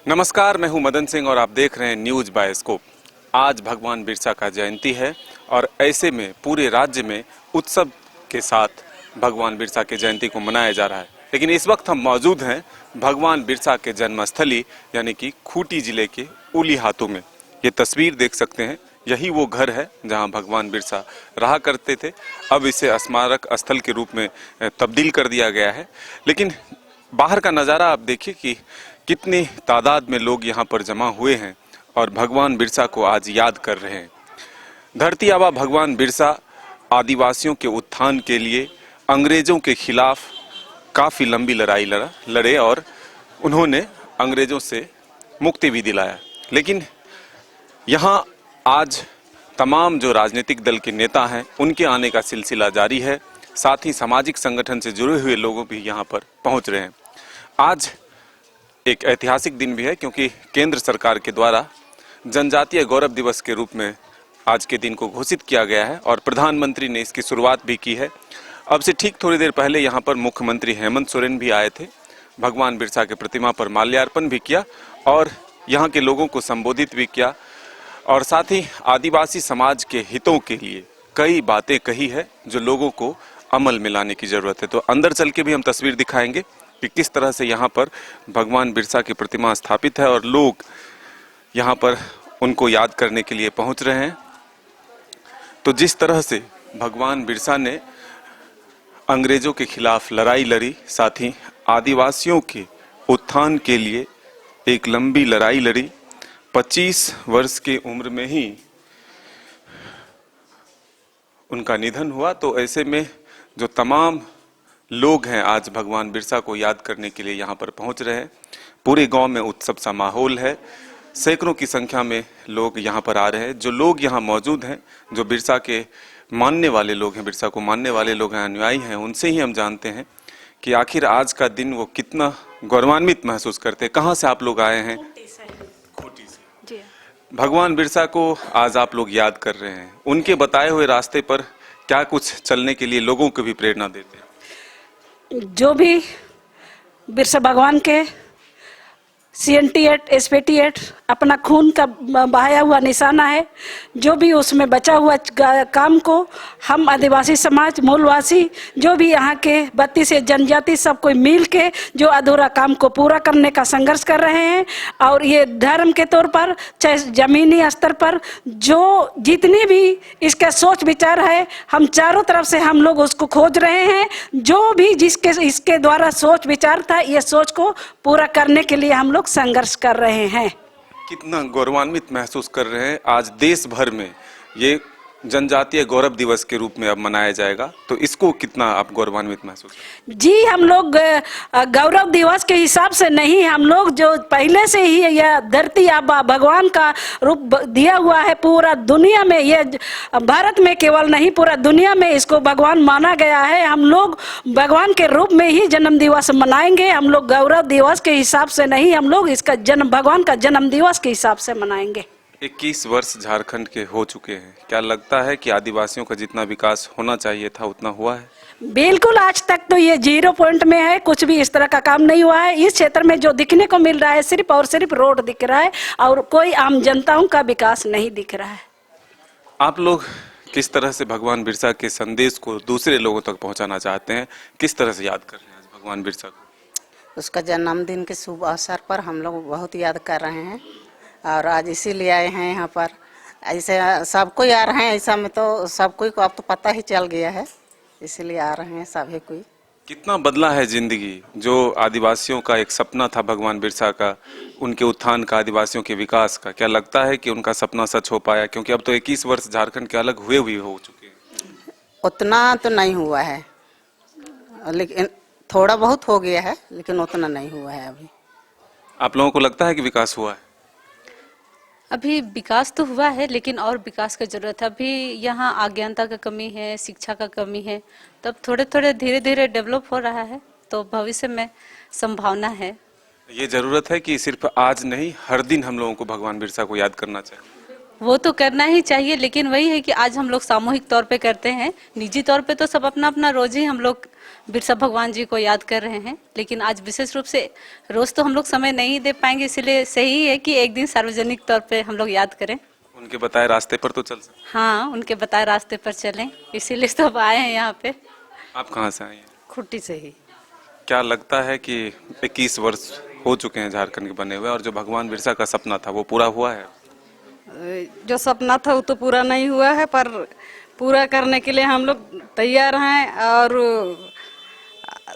नमस्कार, मैं हूं मदन सिंह और आप देख रहे हैं न्यूज़ बायोस्कोप। आज भगवान बिरसा का जयंती है और ऐसे में पूरे राज्य में उत्सव के साथ भगवान बिरसा के जयंती को मनाया जा रहा है। लेकिन इस वक्त हम मौजूद हैं भगवान बिरसा के जन्मस्थली यानी कि खूंटी जिले के उलीहातू में। ये तस्वीर देख सकते हैं, यही वो घर है जहां भगवान बिरसा रहा करते थे। अब इसे स्मारक स्थल के रूप में तब्दील कर दिया गया है। लेकिन बाहर का नज़ारा आप देखिए कि कितनी तादाद में लोग यहाँ पर जमा हुए हैं और भगवान बिरसा को आज याद कर रहे हैं। धरती आबा भगवान बिरसा आदिवासियों के उत्थान के लिए अंग्रेजों के खिलाफ काफ़ी लंबी लड़ाई लड़े और उन्होंने अंग्रेजों से मुक्ति भी दिलाया। लेकिन यहाँ आज तमाम जो राजनीतिक दल के नेता हैं उनके आने का सिलसिला जारी है। साथ ही सामाजिक संगठन से जुड़े हुए लोग भी यहाँ पर पहुँच रहे हैं। आज एक ऐतिहासिक दिन भी है क्योंकि केंद्र सरकार के द्वारा जनजातीय गौरव दिवस के रूप में आज के दिन को घोषित किया गया है और प्रधानमंत्री ने इसकी शुरुआत भी की है। अब से ठीक थोड़ी देर पहले यहाँ पर मुख्यमंत्री हेमंत सोरेन भी आए थे, भगवान बिरसा के प्रतिमा पर माल्यार्पण भी किया और यहाँ के लोगों को संबोधित भी किया और साथ ही आदिवासी समाज के हितों के लिए कई बातें कही है जो लोगों को अमल में लाने की ज़रूरत है। तो अंदर चल के भी हम तस्वीर दिखाएंगे कि किस तरह से यहाँ पर भगवान बिरसा की प्रतिमा स्थापित है और लोग यहाँ पर उनको याद करने के लिए पहुँच रहे हैं। तो जिस तरह से भगवान बिरसा ने अंग्रेजों के खिलाफ लड़ाई लड़ी, साथ ही आदिवासियों के उत्थान के लिए एक लंबी लड़ाई लड़ी, 25 वर्ष की उम्र में ही उनका निधन हुआ। तो ऐसे में जो तमाम लोग हैं आज भगवान बिरसा को याद करने के लिए यहाँ पर पहुँच रहे हैं। पूरे गांव में उत्सव सा माहौल है, सैकड़ों की संख्या में लोग यहाँ पर आ रहे हैं। जो लोग यहाँ मौजूद हैं, जो बिरसा के मानने वाले लोग हैं, बिरसा को मानने वाले लोग हैं, अनुयायी हैं, उनसे ही हम जानते हैं कि आखिर आज का दिन वो कितना गौरवान्वित महसूस करते हैं। कहाँ से आप लोग आए हैं? खूंटी से। भगवान बिरसा को आज आप लोग याद कर रहे हैं, उनके बताए हुए रास्ते पर क्या कुछ चलने के लिए लोगों को भी प्रेरणा देते हैं? जो भी बिरसा भगवान के CNT8 SP8 अपना खून का बहाया हुआ निशाना है, जो भी उसमें बचा हुआ काम को हम आदिवासी समाज मूलवासी जो भी यहाँ के 32 जनजाति सब कोई मिल के जो अधूरा काम को पूरा करने का संघर्ष कर रहे हैं। और ये धर्म के तौर पर चाहे ज़मीनी स्तर पर जो जितनी भी इसका सोच विचार है, हम चारों तरफ से हम लोग उसको खोज रहे हैं। जो भी जिसके इसके द्वारा सोच विचार था, ये सोच को पूरा करने के लिए हम लोग संघर्ष कर रहे हैं। कितना गौरवान्वित महसूस कर रहे हैं। आज देश भर में ये जनजातीय गौरव दिवस के रूप में अब मनाया जाएगा, तो इसको कितना आप गौरवान्वित महसूस करते हैं? जी, हम लोग गौरव दिवस के हिसाब से नहीं, हम लोग जो पहले से ही यह धरती आबा भगवान का रूप दिया हुआ है, पूरा दुनिया में, ये भारत में केवल नहीं पूरा दुनिया में इसको भगवान माना गया है। हम लोग भगवान के रूप में ही जन्म दिवस मनाएंगे। हम लोग गौरव दिवस के हिसाब से नहीं, हम लोग इसका भगवान का जन्म दिवस के हिसाब से मनाएंगे। 21 वर्ष झारखंड के हो चुके हैं, क्या लगता है कि आदिवासियों का जितना विकास होना चाहिए था उतना हुआ है? बिल्कुल, आज तक तो ये 0 पॉइंट में है, कुछ भी इस तरह का काम नहीं हुआ है। इस क्षेत्र में जो दिखने को मिल रहा है सिर्फ और सिर्फ रोड दिख रहा है और कोई आम जनताओं का विकास नहीं दिख रहा है। आप लोग किस तरह से भगवान बिरसा के संदेश को दूसरे लोगों तक पहुंचाना चाहते हैं? किस तरह से याद कर रहे हैं आज भगवान बिरसा को? उसका जन्मदिन के शुभ अवसर पर हम लोग बहुत याद कर रहे हैं और आज इसीलिए आए हैं यहाँ पर। ऐसे सब कोई आ रहे हैं, ऐसा में तो सब कोई को अब तो पता ही चल गया है, इसीलिए आ रहे हैं सभी कोई। कितना बदला है जिंदगी? जो आदिवासियों का एक सपना था भगवान बिरसा का, उनके उत्थान का, आदिवासियों के विकास का, क्या लगता है कि उनका सपना सच हो पाया? क्योंकि अब तो 21 वर्ष झारखंड के अलग हुए हुए हो चुके हैं। उतना तो नहीं हुआ है, लेकिन थोड़ा बहुत हो गया है, लेकिन उतना नहीं हुआ है अभी। आप लोगों को लगता है कि विकास हुआ है? अभी विकास तो हुआ है, लेकिन और विकास की जरूरत है। अभी यहाँ अज्ञानता का कमी है, शिक्षा का कमी है, तब थोड़े थोड़े धीरे धीरे डेवलप हो रहा है, तो भविष्य में संभावना है। ये जरूरत है कि सिर्फ आज नहीं, हर दिन हम लोगों को भगवान बिरसा को याद करना चाहिए। वो तो करना ही चाहिए, लेकिन वही है कि आज हम लोग सामूहिक तौर पे करते हैं, निजी तौर पे तो सब अपना अपना रोज ही हम लोग बिरसा भगवान जी को याद कर रहे हैं। लेकिन आज विशेष रूप से रोज तो हम लोग समय नहीं दे पाएंगे, इसलिए सही है कि एक दिन सार्वजनिक तौर पे हम लोग याद करें। उनके बताए रास्ते पर तो चल सकते। हाँ, उनके बताए रास्ते पर चलें, इसीलिए सब आए हैं यहाँ पे। आप कहाँ से आई हैं? खुट्टी से ही। क्या लगता है कि 21 वर्ष हो चुके हैं झारखंड के बने हुए, और जो भगवान बिरसा का सपना था वो पूरा हुआ है? जो सपना था वो तो पूरा नहीं हुआ है, पर पूरा करने के लिए हम लोग तैयार हैं और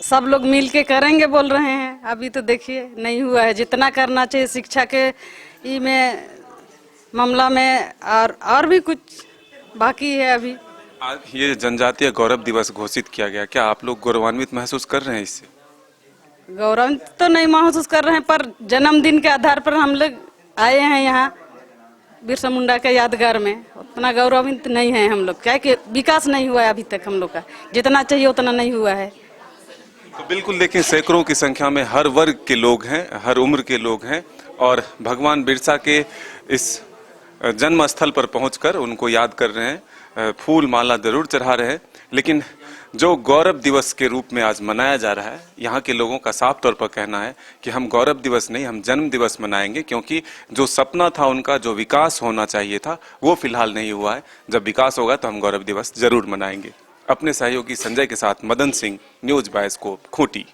सब लोग मिल के करेंगे बोल रहे हैं। अभी तो देखिए नहीं हुआ है, जितना करना चाहिए शिक्षा के ई में मामला में, और भी कुछ बाकी है अभी। आज ये जनजातीय गौरव दिवस घोषित किया गया, क्या आप लोग गौरवान्वित महसूस कर रहे हैं इससे? गौरव तो नहीं महसूस कर रहे हैं, पर जन्मदिन के आधार पर हम लोग आए हैं यहाँ बिरसा मुंडा के यादगार में। उतना गौरवान्वित नहीं है हम लोग, क्या कि विकास नहीं हुआ है अभी तक हम लोग का, जितना चाहिए उतना नहीं हुआ है। तो बिल्कुल देखिए, सैकड़ों की संख्या में हर वर्ग के लोग हैं, हर उम्र के लोग हैं, और भगवान बिरसा के इस जन्म स्थल पर पहुंचकर उनको याद कर रहे हैं, फूल माला जरूर चढ़ा रहे हैं। लेकिन जो गौरव दिवस के रूप में आज मनाया जा रहा है, यहाँ के लोगों का साफ तौर पर कहना है कि हम गौरव दिवस नहीं, हम जन्म दिवस मनाएंगे, क्योंकि जो सपना था उनका, जो विकास होना चाहिए था, वो फिलहाल नहीं हुआ है। जब विकास होगा तो हम गौरव दिवस जरूर मनाएंगे। अपने सहयोगी संजय के साथ Madan Singh, news by scope, Khunti.